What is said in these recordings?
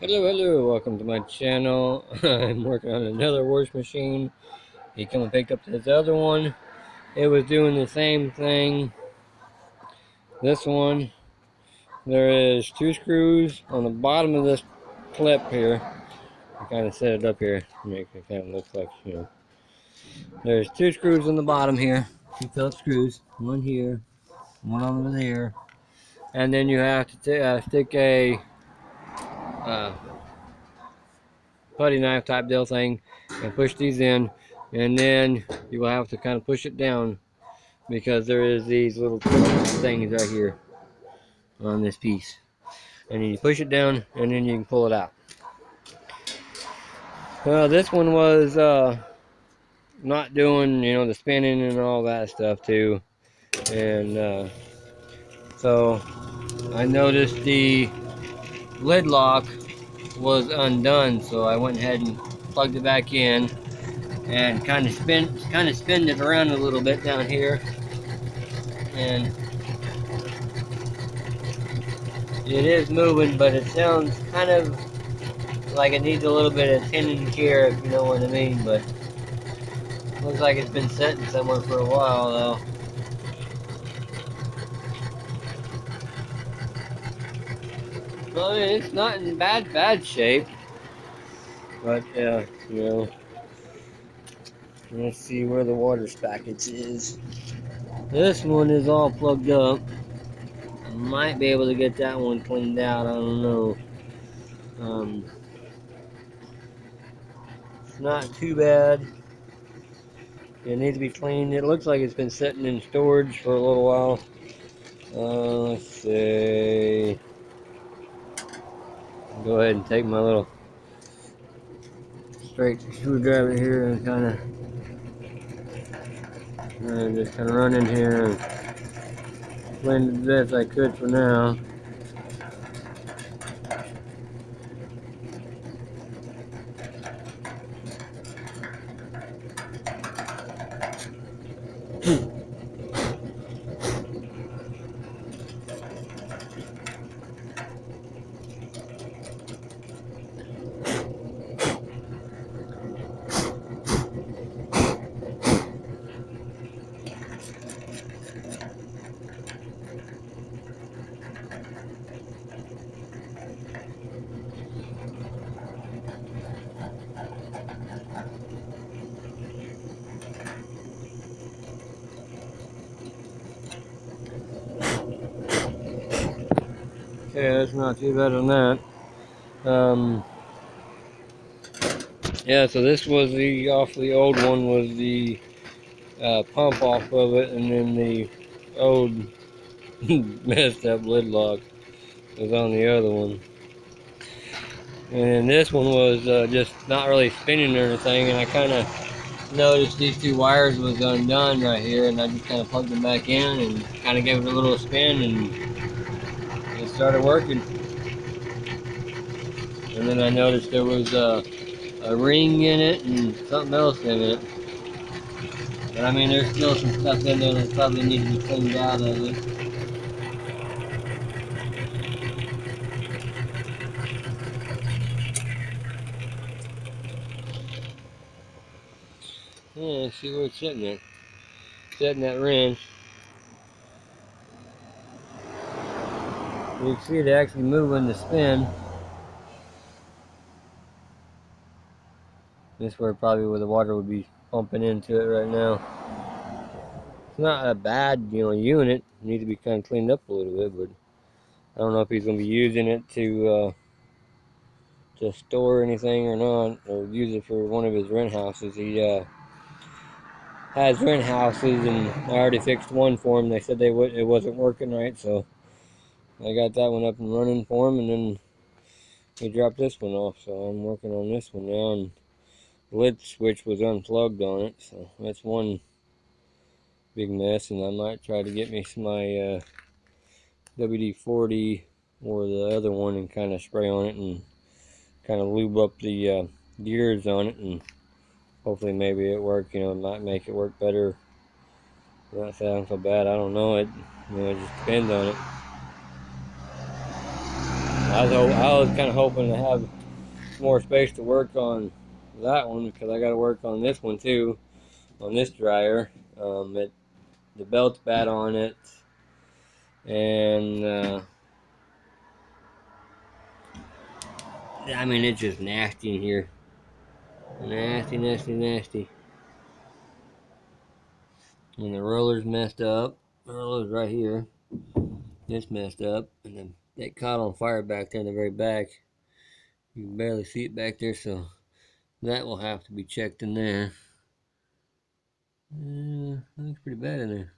Hello, welcome to my channel. I'm working on another wash machine. He come and picked up this other one. It was doing the same thing. This one, there is two screws on the bottom of this clip here. I kind of set it up here to make it kind of look like, There's two screws on the bottom here. Two Phillips screws. One here, one over there. And then you have to stick a uh, putty knife type deal thing and push these in, and then you will have to kind of push it down because there is these little things right here on this piece, and you push it down and then you can pull it out. This one was not doing the spinning and all that stuff too, and so I noticed the lid lock was undone, so I went ahead and plugged it back in and kind of spin it around a little bit down here, and it is moving, but it sounds kind of like it needs a little bit of tending care, if you know what I mean. But looks like it's been sitting somewhere for a while though. Well, I mean, it's not in bad shape, but you know, let's see where the water package is. This one is all plugged up. Might be able to get that one cleaned out. I don't know. It's not too bad. It needs to be cleaned. It looks like it's been sitting in storage for a little while. Let's see. Go ahead and take my little straight screwdriver here and just kind of run in here and blend it the best I could for now. Okay, that's not too bad on that. Yeah, so this was off the old one was the pump off of it, and then the old messed up lid lock was on the other one. And this one was just not really spinning or anything, and I kind of noticed these two wires was undone right here, and I just kind of plugged them back in and kind of gave it a little spin, and it started working. And then I noticed there was a ring in it and something else in it. But I mean, there's still some stuff in there that probably needs to be cleaned out of it. Yeah, let's see where it's sitting at. Setting that wrench. You can see it actually moving the spin. This is where probably where the water would be pumping into it right now. It's not a bad, unit. It needs to be kind of cleaned up a little bit, but I don't know if he's going to be using it to store anything or not, or use it for one of his rent houses. He has rent houses, and I already fixed one for him. They said it wasn't working right, so I got that one up and running for him, and then he dropped this one off, so I'm working on this one now, and the lid switch was unplugged on it, so that's one big mess. And I might try to get me my WD-40 or the other one and kind of spray on it and kind of lube up the gears on it, and hopefully maybe it work. It might make it work better. Not sound so bad. I don't know. It just depends on it. I was kind of hoping to have more space to work on that one because I got to work on this one too, on this dryer. The belt's bad on it, and I mean it's just nasty in here, nasty, nasty, nasty. And the roller's messed up. The roller's right here. It's messed up, and then it caught on fire back there in the very back. You can barely see it back there, so that will have to be checked in there. Looks pretty bad in there.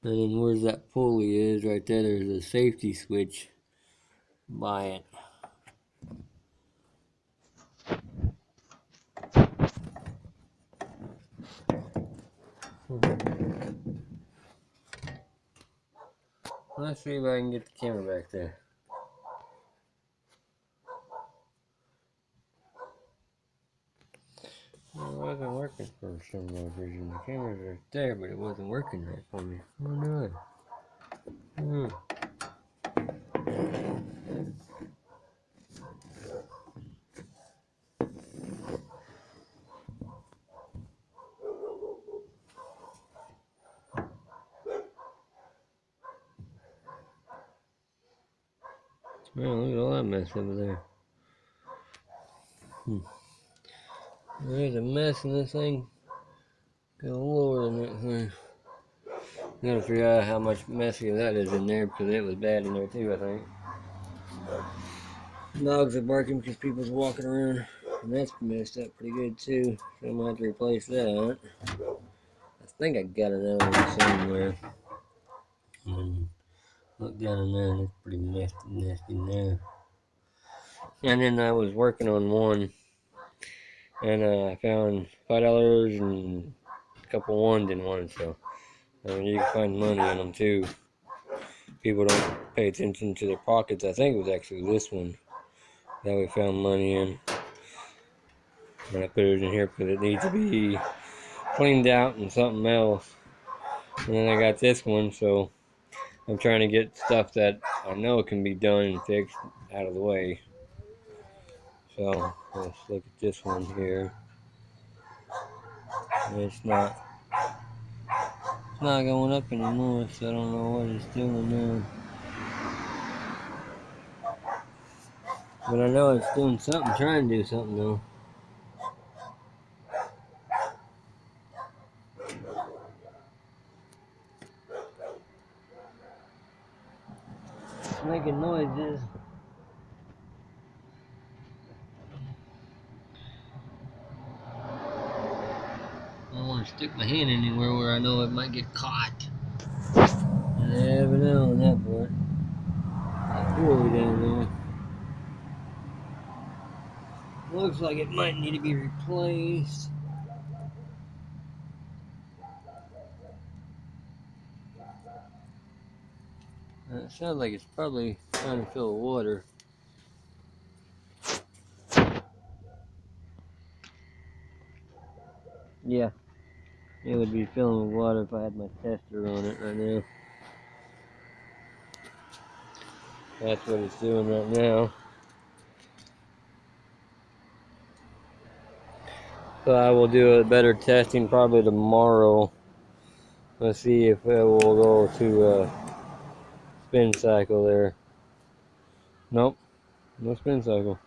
And then where's that pulley is right there, there's a safety switch by it. Let's see if I can get the camera back there. It wasn't working for some reason. The camera's right there, but it wasn't working right for me. Oh no. Man, look at all that mess over there. There's a mess in this thing. Good lord in that thing. Gotta figure out how much messier that is in there because it was bad in there too, I think. Dogs are barking because people's walking around. And that's messed up pretty good too. So I'm gonna have to replace that. I think I got another one somewhere. Look down in there and it's pretty nasty in there. And then I was working on one and I found $5 and a couple ones in one, so I mean you can find money in them too. People don't pay attention to their pockets. I think it was actually this one that we found money in. And I put it in here because it needs to be cleaned out and something else. And then I got this one, so I'm trying to get stuff that I know can be done and fixed out of the way. So let's look at this one here. It's not going up anymore, so I don't know what it's doing now. But I know it's doing something, trying to do something though. It's making noises. I don't want to stick my hand anywhere where I know it might get caught. You never know on that part. That pulley down there. Looks like it might need to be replaced. It sounds like it's probably trying to fill with water. Yeah, it would be filling with water if I had my tester on it right now. That's what it's doing right now. So I will do a better testing probably tomorrow. Let's see if it will go to spin cycle there. Nope, no spin cycle.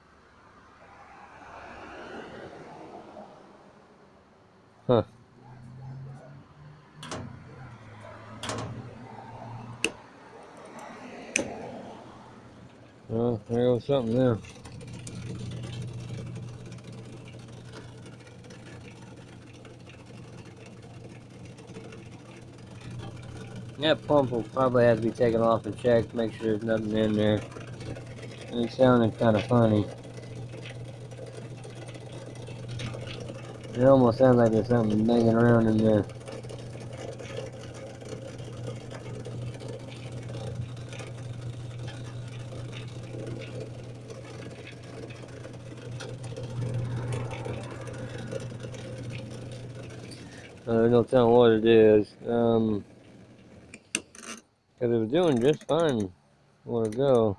Huh. Well, there goes something there. That pump will probably have to be taken off and checked, make sure there's nothing in there. It sounded kind of funny. It almost sounds like there's something banging around in there. There's no telling what it is. because it was doing just fine a while ago.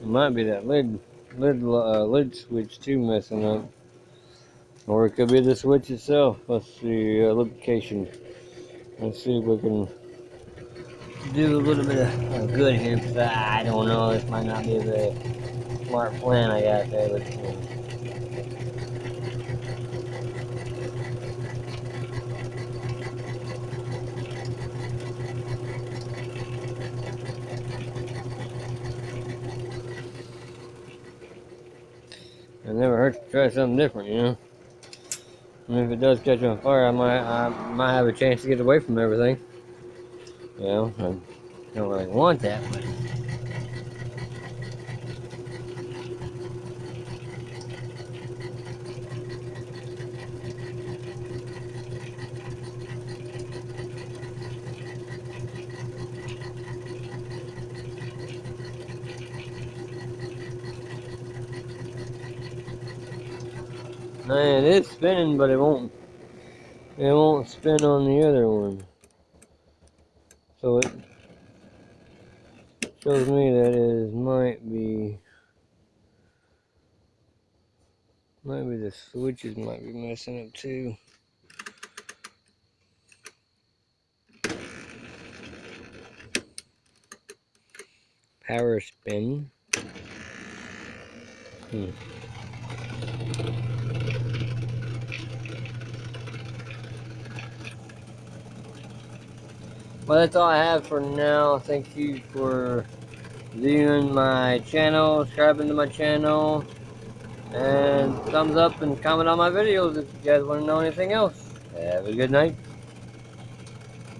It might be that lid switch too messing up, or it could be the switch itself. Let's see, lubrication. Let's see if we can do a little bit of good here, because I don't know, this might not be a very smart plan, I gotta say, but it never hurts to try something different, you know. And if it does catch on fire, I might have a chance to get away from everything. You know, I don't really want that, but man, it is spinning, but it won't spin on the other one. So it shows me that it might be the switches might be messing up too. Power spin. Well, that's all I have for now. Thank you for viewing my channel, subscribing to my channel, and thumbs up and comment on my videos if you guys want to know anything else. Have a good night.